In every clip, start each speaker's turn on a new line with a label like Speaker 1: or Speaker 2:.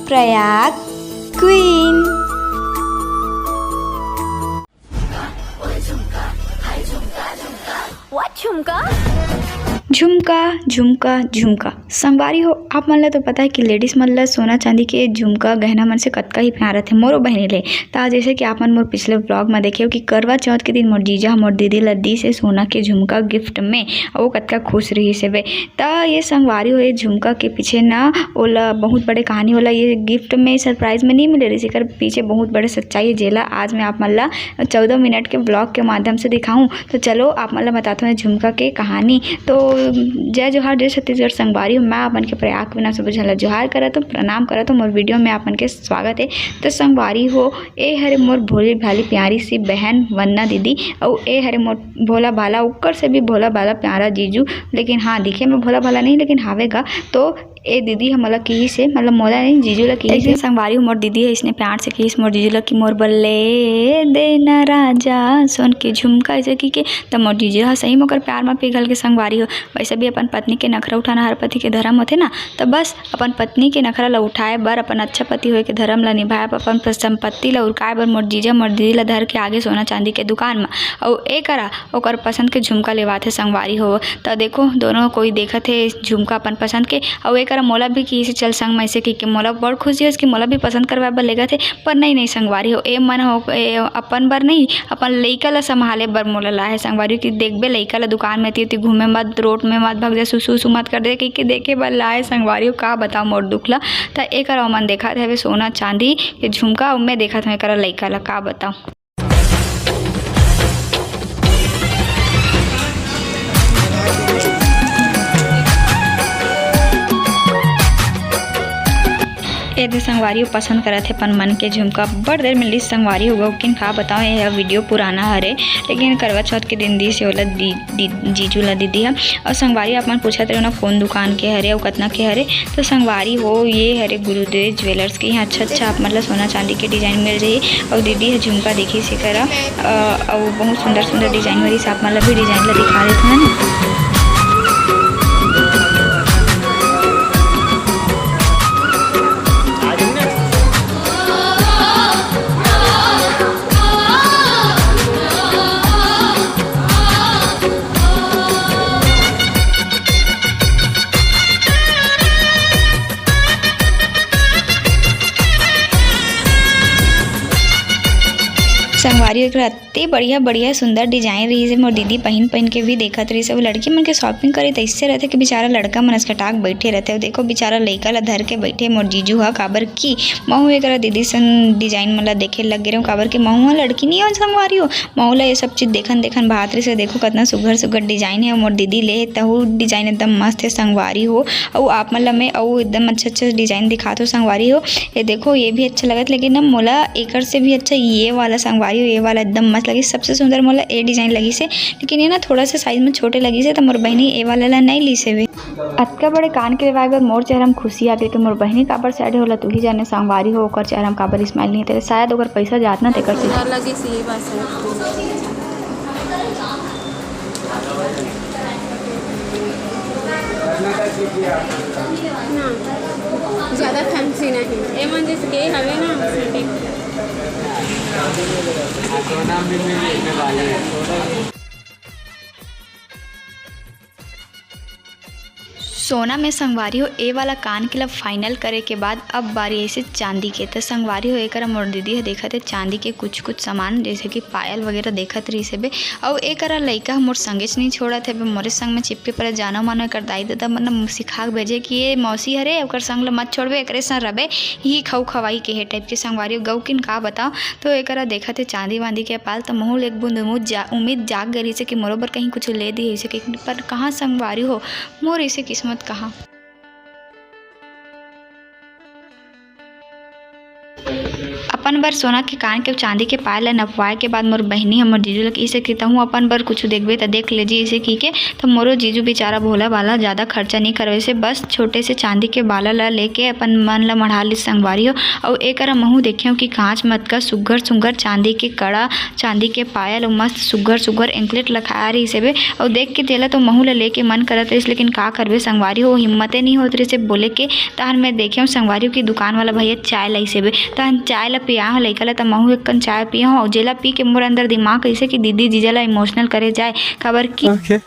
Speaker 1: Prayag queen. झुमका झुमका झुमका संगवारी हो आप मन ला तो पता है कि लेडीज मन ला सोना चांदी के झुमका गहना मन से कतका ही प्यार रथे मोरो बहनी ले। ता जैसे कि आप मन मोर पिछले ब्लॉग में देखे हो कि करवा चौथ के दिन मोर जीजा मोर दीदी ला दी से सोना के झुमका गिफ्ट में और वो कतका खुश रही से बे। ता ये संगवारी हो ये झुमका के पीछे ना ओला बहुत बड़े कहानी होला। ये गिफ्ट में सरप्राइज में नहीं मिले रही कर पीछे बहुत बड़े सच्चाई है जेला आज मैं आप मन ला 14 मिनट के ब्लॉग के माध्यम से दिखाऊं। तो चलो आप मन ला बताता हूँ झुमका के कहानी। तो जय जोहार जय छत्तीसगढ़ संगवारी हो मैं अपन के प्रयाग बिना सब झला जोहार करत हूँ प्रणाम करत हूँ मोर वीडियो में अपन के स्वागत है। तो संगवारी हो ए हरे मोर भोली भाली प्यारी सी बहन वन्ना दीदी और ए हरे मोर भोला भाला उकर से भी भोला भाला प्यारा जीजू। लेकिन हाँ दिखे में भोला भाला नहीं लेकिन हावेगा। तो ए दीदी हमला की से मतलब मोला नहीं जीजू ला की से संगवारी मोर दीदी है इसने प्यार से की मोर जीजू ला की मोर बल्ले देना राजा सोन के झुमका ऐसे की के। तब मोर जीजू हा सही मोकर प्यार में पिघल के संगवारी हो। वैसे भी अपन पत्नी के नखरा उठाना हर पति के धर्म होते ना। तो बस अपन पत्नी के नखरा ला उठाए बर अपन अच्छा पति होए के धर्म ला निभाए अपन संपत्ति ला उड़काए बर मोर जीजा मोर दीदी ला धर के आगे सोना चांदी के दुकान में और ए करा ओकर पसंद के झुमका लेवाथे संगवारी हो। तो देखो दोनों कोई देखत है झुमका अपन पसंद के और करा मोला भी की से चल संग में ऐसे कि मोला बड़ खुशी है कि मोला भी पसंद करवा बर लेगा थे। पर नहीं संगवारी हो ए मन हो अपन बर नहीं अपन लइका ला संभाले बर मोला लाए संगवारी की देखबे लइका ला दुकान में ती घूमे मत रोड में मत भाग जा सुसु मत कर दे कि देखे बर लाए संगवारी हो का बताओ मोर दुख ला। तो ए करा मन देखा थे सोना चांदी के झुमका मैं देखा था करा लइका ला का बताओ। ये संगवारी पसंद करा थे अपन मन के झुमका बड़ देर मिली संगवारी होगा लेकिन का बताओ ये वीडियो पुराना हरे लेकिन करवा चौथ के दिन दी से ओला जीजू ला दीदी है। और संगवारी अपन पूछत रहे ना कौन दुकान के हरे और कितना के हरे। तो संगवारी हो ये हरे गुरुदेव ज्वेलर्स के यहाँ अच्छा आप मतलब सोना चांदी के डिजाइन मिल रही और दीदी है झुमका देखी से करा और बहुत सुंदर सुंदर डिजाइन वाली आप मतलब भी डिजाइन ला दिखा देते हैं ना। संगवारी इतने बढ़िया बढ़िया सुंदर डिजाइन रही से मोर दीदी पहन के भी देखत रही से वो लड़की मन के शॉपिंग करे तो इससे रहते कि बेचारा लड़का मन अस्कटाक बैठे रहते। देखो बेचारा लड़का ला धर के बैठे मोर जीजू हा काबर की महू एक दीदी सन डिजाइन मतलब देखे लग गए काबर के महू लड़की नहीं हो संगवारी हो महू ला ये सब चीज देखन भात रही से देखो कितना सुघर सुघर डिजाइन है मोर दीदी ले तहु डिजाइन एकदम मस्त है संगवारी हो। और आप मतलब मैं और एकदम अच्छा डिजाइन दिखाते हो संगवारी हो। ये देखो ये भी अच्छा लगत लेकिन ना मोला एकर से भी अच्छा ये वाला संगवारी ये वाला एकदम मस्त लगी सबसे सुंदर मोला ए डिजाइन लगी से। लेकिन ये ना थोड़ा सा साइज में छोटे लगी से तो मोर बहनी ए वाला ला नहीं ली से अतका बड़े कान के लेवाए बर मोर चेहरा में खुशी आ गई कि मोर बहनी काबर साइड होला तू ही जाने संगवारी हो ओकर चेहरा में काबर स्माइल नहीं तेरे शायद ओकर पैसा जात ना तेकर से
Speaker 2: लगी सी बस ज़्यादा फैंसी नहीं ए मन जैसे के हवे ना
Speaker 1: सोना में संगवारी हो ए वाला कान के ला फाइनल करे के बाद अब बारी ऐसे चांदी के। तो संगवारी हो एक मोर दीदी है देखा थे चांदी के कुछ सामान जैसे कि पायल वगैरह देखत रही से बे। और एक लइका मोर संगे से नहीं छोड़ा थे मोरे संग में चिपके पर जानो मानो कर दाई दादा मतलब सिखा भेजे कि ये मौसी हरे ओकर संग ला मत छोड़बे एक संग रबे ही खवाई के हे टाइप के संगवारी हो गौ किन का बताओ। तो एक देखा थे चांदी वांदी के पाल तो महूल एक बूंद उम्मीद जाग गई से कि मोरोबर कहीं कुछ ले दी ऐसे पर कहाँ संगवारी हो मोर ऐसे किस्मत कहाँ। अपन बर सोना के कान के चांदी के पायल ल नपवाए के बाद मोर बहिनी हमर जीजू लग इसे कि तहूँ अपन बर कुछ देखबे त देख लेजी इसे की के। तो मोरो जीजू बेचारा भोला वाला ज़्यादा खर्चा नहीं करवे से बस छोटे से चांदी के बाला ला लेके अपन मन ला मढ़ा ली संगवारी हो। और एक महू देखे कि कांच मत का सुग्घर सुग्घर चांदी के कड़ा, चांदी के पायल और मस्त सुग्घर सुग्घर एंकलेट लखा रही से बे। और देख के तेला तो महू ला लेके मन करत रही, लेकिन का करबे संगवारी हो, हिम्मते नहीं होत रही से बोले के। तहन मैं देखे संगवारी की दुकान वाला भैया चाय लाई से बे। तहन चाय ला पिया हो लइका ला, त महू एक कन चाय पिया हो। जेला पी के मोर अंदर दिमाग कैसे कि दीदी जीजा ला इमोशनल करे जाए खबर की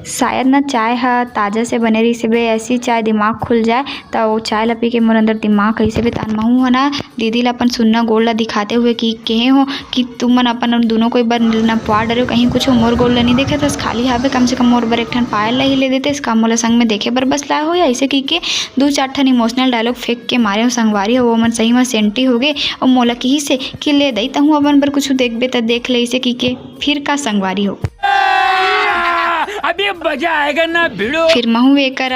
Speaker 1: शायद ना चाय हा ताज़ा से बने रही से बे, ऐसी चाय दिमाग खुल जाए तो वो चाय ला पी के मोर अंदर दिमाग कैसे बे। तान महू है ना दीदी ला अपन सुन्ना गोल ला दिखाते हुए कि कहे हो कि तुम मन अपन दोनों को एक बार नपवा डरे कहीं कुछ मोर गोल ला नहीं देखे तो खाली हावे कम से कम मोर बर एक ठन पायल ला ही ले देते इसका मोला संग में देखे बर बस लाए हो। या ऐसे की के 2-4 ठन इमोशनल डायलॉग फेंक के मारे हो संगवारी हो, वो मन सही में सेंटी हो गए। और मोला की से कि ले दई तहूँ अपन बर कुछ देखबे तो देख ले इसे की के फिर का संगवारी हो।
Speaker 3: अभी मजा आएगा ना भिड़ो।
Speaker 1: फिर महू एकर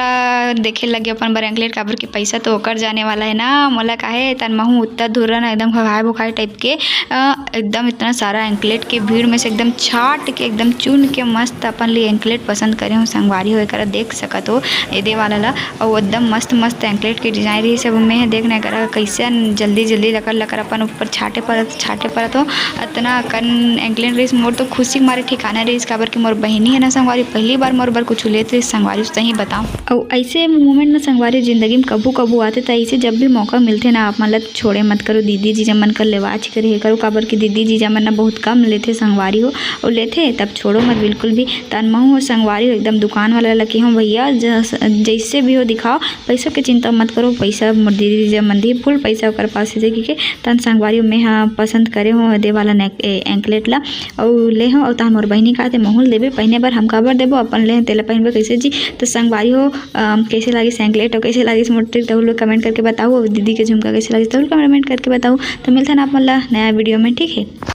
Speaker 1: देखे लगे अपन बर एंकलेट काबर के पैसा तो ओकर जाने वाला है ना मोला काहे। तन महू उत्तर धुरा ना एकदम खखाए बुखाए टाइप के एकदम इतना सारा एंकलेट के भीड़ में से एकदम छाट के एकदम चुन के मस्त अपन लिए एंकलेट पसंद करे हो संगवारी हो। एकर देख सकत हो एदे वाला ला और एकदम मस्त मस्त एंकलेट के डिजाइन रही सब में देखने कर कैसे जल्दी जल्दी लकर अपन ऊपर छाटे परत हो। इतना कन एंकलेट रही मोर तो खुशी मारे ठिकाना रही काबर की मोर बहिनी है ना संगवारी पहली बार मोर बर कुछ लेते संगवारी सही बताऊँ। और ऐसे मोमेंट में संगवारी जिंदगी में कबू कबू आते तो ऐसे जब भी मौका मिलते ना आप मतलब छोड़े मत करो। दीदी जीजा मन कर लेवाच करे हे करो काबर की दीदी जीजा मन ना बहुत कम लेते संगवारी हो और लेते तब छोड़ो मत बिल्कुल भी। तन महू हो संगवारी हो एकदम दुकान वाला लकी हूँ भैया जैसे भी हो दिखाओ पैसों की चिंता मत करो। पैसा मोर दीदी जीजा मन दी फुल पैसा ओकर पास से के तन संगवारी में हाँ पसंद करे हो दे वाला एंकलेट ला और ले हो। और तहन मोर बहिनी कहते महूल देवे पहने बार हम काबर देबो अपन ले तेला पहनबे कैसे जी। तो संगवारी हो कैसे लगी एंकलेट और कैसे लगी मोटी तो लोग कमेंट करके बताओ। दीदी के झुमका कैसे लगी तो कमेंट करके बताओ। तो मिलता है आप मतलब नया वीडियो में, ठीक है।